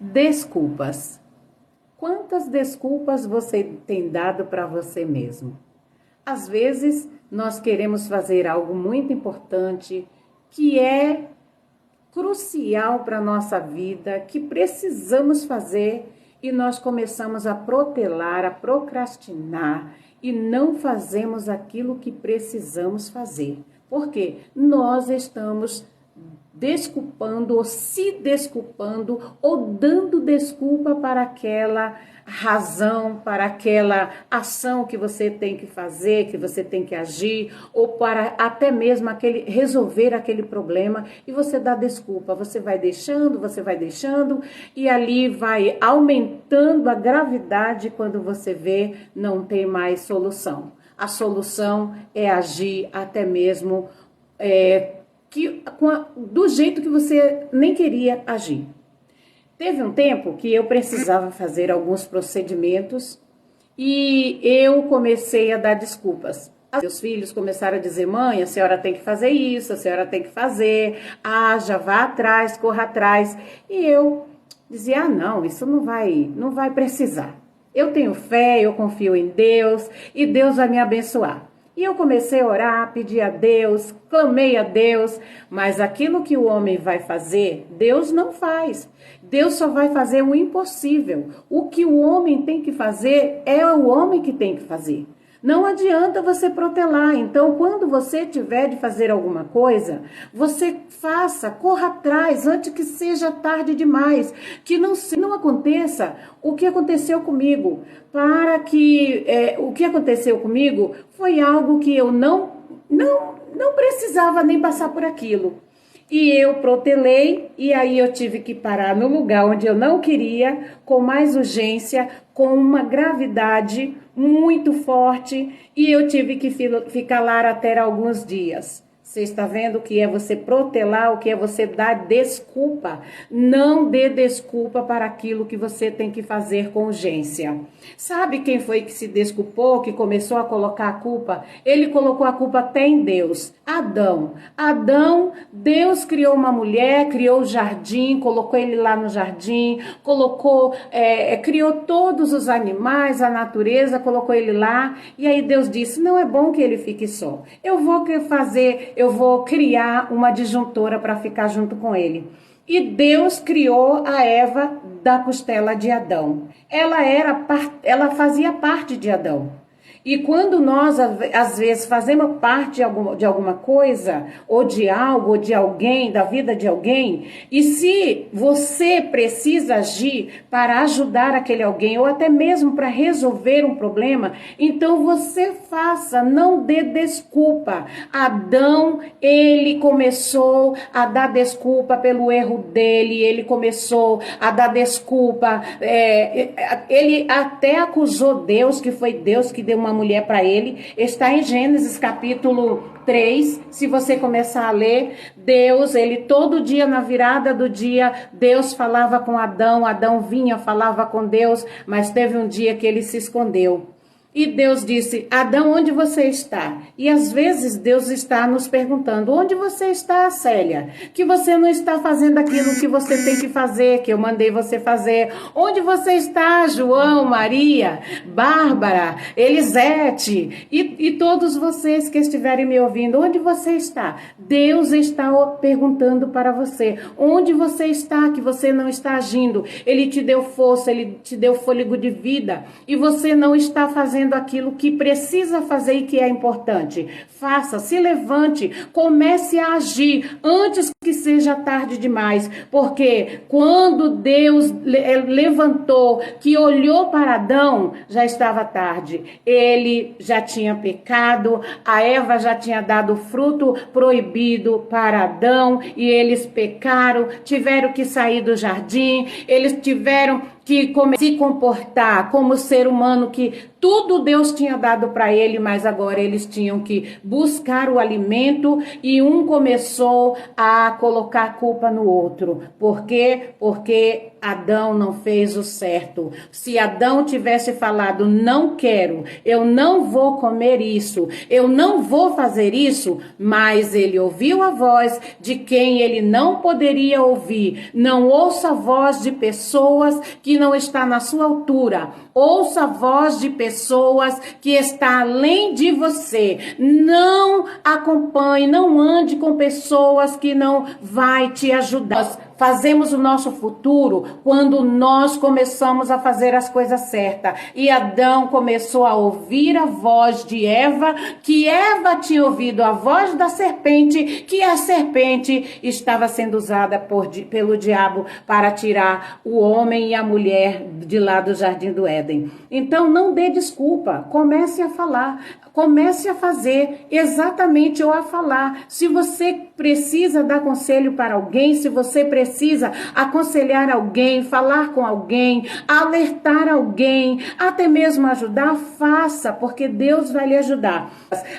Desculpas. Quantas desculpas você tem dado para você mesmo? Às vezes, nós queremos fazer algo muito importante, que é crucial para a nossa vida, que precisamos fazer, e nós começamos a protelar, a procrastinar, e não fazemos aquilo que precisamos fazer. Por quê? Nós estamos desculpando ou se desculpando ou dando desculpa para aquela razão, para aquela ação que você tem que fazer, que você tem que agir, ou para até mesmo resolver aquele problema, e você dá desculpa, você vai deixando, e ali vai aumentando a gravidade. Quando você vê, não tem mais solução. A solução é agir até mesmo do jeito que você nem queria agir. Teve um tempo que eu precisava fazer alguns procedimentos e eu comecei a dar desculpas. Meus filhos começaram a dizer: mãe, a senhora tem que fazer isso, a senhora tem que fazer, já vá atrás, corra atrás. E eu dizia: não, isso não vai precisar. Eu tenho fé, eu confio em Deus e Deus vai me abençoar. E eu comecei a orar, pedir a Deus, clamei a Deus, mas aquilo que o homem vai fazer, Deus não faz. Deus só vai fazer o impossível. O que o homem tem que fazer é o homem que tem que fazer. Não adianta você protelar. Então, quando você tiver de fazer alguma coisa, você faça, corra atrás, antes que seja tarde demais. Que não aconteça o que aconteceu comigo. O que aconteceu comigo foi algo que eu não precisava nem passar por aquilo. E eu protelei, e aí eu tive que parar no lugar onde eu não queria, com mais urgência, com uma gravidade muito forte, e eu tive que ficar lá até alguns dias. Você está vendo o que é você protelar, o que é você dar desculpa. Não dê desculpa para aquilo que você tem que fazer com urgência. Sabe quem foi que se desculpou, que começou a colocar a culpa? Ele colocou a culpa até em Deus. Adão, Deus criou uma mulher, criou o jardim, colocou ele lá no jardim, criou todos os animais, a natureza, colocou ele lá. E aí Deus disse: não é bom que ele fique só. Eu vou criar uma disjuntora para ficar junto com ele. E Deus criou a Eva da costela de Adão. Ela fazia parte de Adão. E quando nós, às vezes, fazemos parte de alguma coisa, ou de algo, ou de alguém, da vida de alguém, e se você precisa agir para ajudar aquele alguém, ou até mesmo para resolver um problema, então você faça, não dê desculpa. Adão, ele começou a dar desculpa pelo erro dele, ele começou a dar desculpa, ele até acusou Deus, que foi Deus que deu uma mulher para ele. Está em Gênesis capítulo 3, se você começar a ler, Deus, ele todo dia na virada do dia, Deus falava com Adão, Adão vinha, falava com Deus, mas teve um dia que ele se escondeu. E Deus disse: Adão, onde você está? E às vezes Deus está nos perguntando: onde você está, Célia? Que você não está fazendo aquilo que você tem que fazer, que eu mandei você fazer. Onde você está, João, Maria, Bárbara, Elisete e todos vocês que estiverem me ouvindo? Onde você está? Deus está perguntando para você: onde você está que você não está agindo? Ele te deu força, ele te deu fôlego de vida e você não está fazendo aquilo que precisa fazer e que é importante. Faça, se levante, comece a agir antes que seja tarde demais, porque quando Deus levantou, que olhou para Adão, já estava tarde. Ele já tinha pecado, a Eva já tinha dado fruto proibido para Adão e eles pecaram, tiveram que sair do jardim, eles tiveram que se comportar como ser humano, que tudo Deus tinha dado para ele, mas agora eles tinham que buscar o alimento e um começou a colocar a culpa no outro. Por quê? Porque Adão não fez o certo. Se Adão tivesse falado, não quero, eu não vou comer isso, eu não vou fazer isso, mas ele ouviu a voz de quem ele não poderia ouvir. Não ouça a voz de pessoas que não está na sua altura. Ouça a voz de pessoas que está além de você. Não acompanhe, não ande com pessoas que não vai te ajudar. Nós fazemos o nosso futuro quando nós começamos a fazer as coisas certas. E Adão começou a ouvir a voz de Eva, que Eva tinha ouvido a voz da serpente, que a serpente estava sendo usada pelo diabo para tirar o homem e a mulher de lá do Jardim do Éden. Então não dê desculpa, comece a falar. Comece a fazer exatamente ou a falar. Se você precisa dar conselho para alguém, se você precisa aconselhar alguém, falar com alguém, alertar alguém, até mesmo ajudar, faça, porque Deus vai lhe ajudar.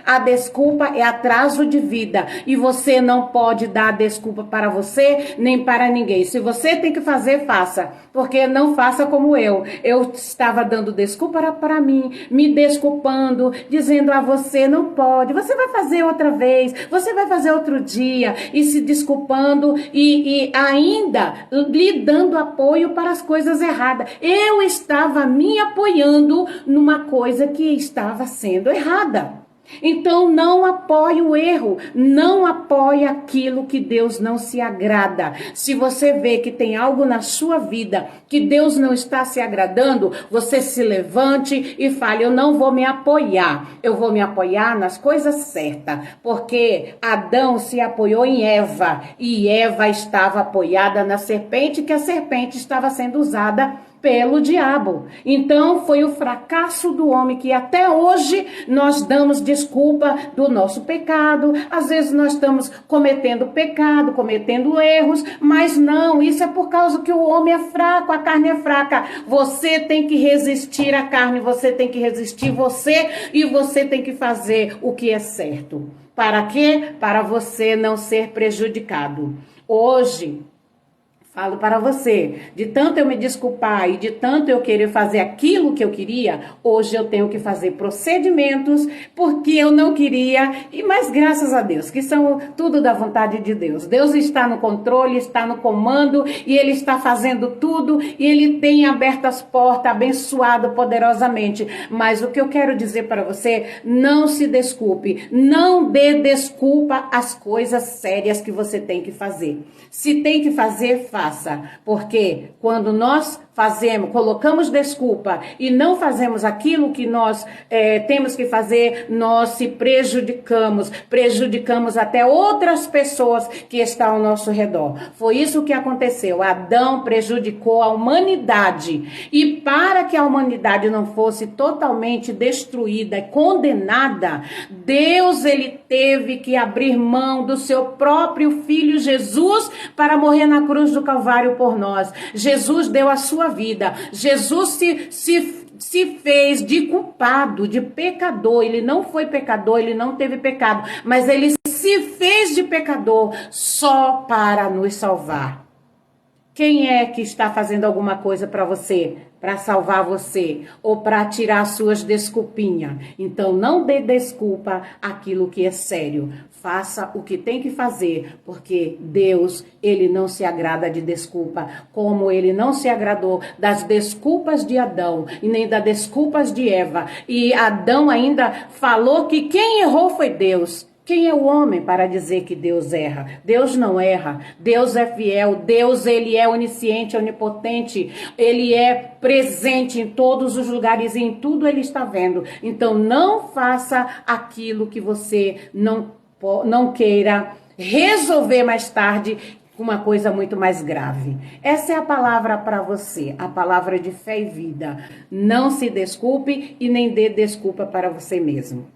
A desculpa é atraso de vida e você não pode dar desculpa para você nem para ninguém. Se você tem que fazer, faça, porque não faça como eu. Eu estava dando desculpa para mim, me desculpando, dizendo a você não pode, você vai fazer outra vez, você vai fazer outro dia, e se desculpando e ainda lhe dando apoio para as coisas erradas. Eu estava me apoiando numa coisa que estava sendo errada. Então não apoie o erro, não apoie aquilo que Deus não se agrada. Se você vê que tem algo na sua vida que Deus não está se agradando, você se levante e fale, eu não vou me apoiar, eu vou me apoiar nas coisas certas, porque Adão se apoiou em Eva e Eva estava apoiada na serpente, que a serpente estava sendo usada pelo diabo. Então foi o fracasso do homem, que até hoje nós damos desculpa do nosso pecado. Às vezes nós estamos cometendo pecado, cometendo erros, mas não, isso é por causa que o homem é fraco, a carne é fraca. Você tem que resistir à carne, você tem que resistir você e você tem que fazer o que é certo. Para quê? Para você não ser prejudicado. Hoje, falo para você, de tanto eu me desculpar e de tanto eu querer fazer aquilo que eu queria, hoje eu tenho que fazer procedimentos porque eu não queria, mas graças a Deus, que são tudo da vontade de Deus. Deus está no controle, está no comando e Ele está fazendo tudo e Ele tem aberto as portas, abençoado poderosamente. Mas o que eu quero dizer para você, não se desculpe, não dê desculpa às coisas sérias que você tem que fazer. Se tem que fazer, faça, porque quando nós colocamos desculpa e não fazemos aquilo que nós temos que fazer, nós se prejudicamos até outras pessoas que estão ao nosso redor. Foi isso que aconteceu. Adão prejudicou a humanidade e para que a humanidade não fosse totalmente destruída e condenada, Deus ele teve que abrir mão do seu próprio filho Jesus para morrer na cruz do Calvário por nós. Jesus deu a sua vida. Jesus se fez de culpado, de pecador. Ele não foi pecador, ele não teve pecado, mas ele se fez de pecador só para nos salvar. Quem é que está fazendo alguma coisa para você, para salvar você ou para tirar suas desculpinhas? Então não dê desculpa àquilo que é sério. Faça o que tem que fazer, porque Deus, ele não se agrada de desculpa, como ele não se agradou das desculpas de Adão e nem das desculpas de Eva. E Adão ainda falou que quem errou foi Deus. Quem é o homem para dizer que Deus erra? Deus não erra. Deus é fiel. Deus, ele é onisciente, onipotente. Ele é presente em todos os lugares e em tudo ele está vendo. Então não faça aquilo que você não queira resolver mais tarde, uma coisa muito mais grave. Essa é a palavra para você, a palavra de fé e vida. Não se desculpe e nem dê desculpa para você mesmo.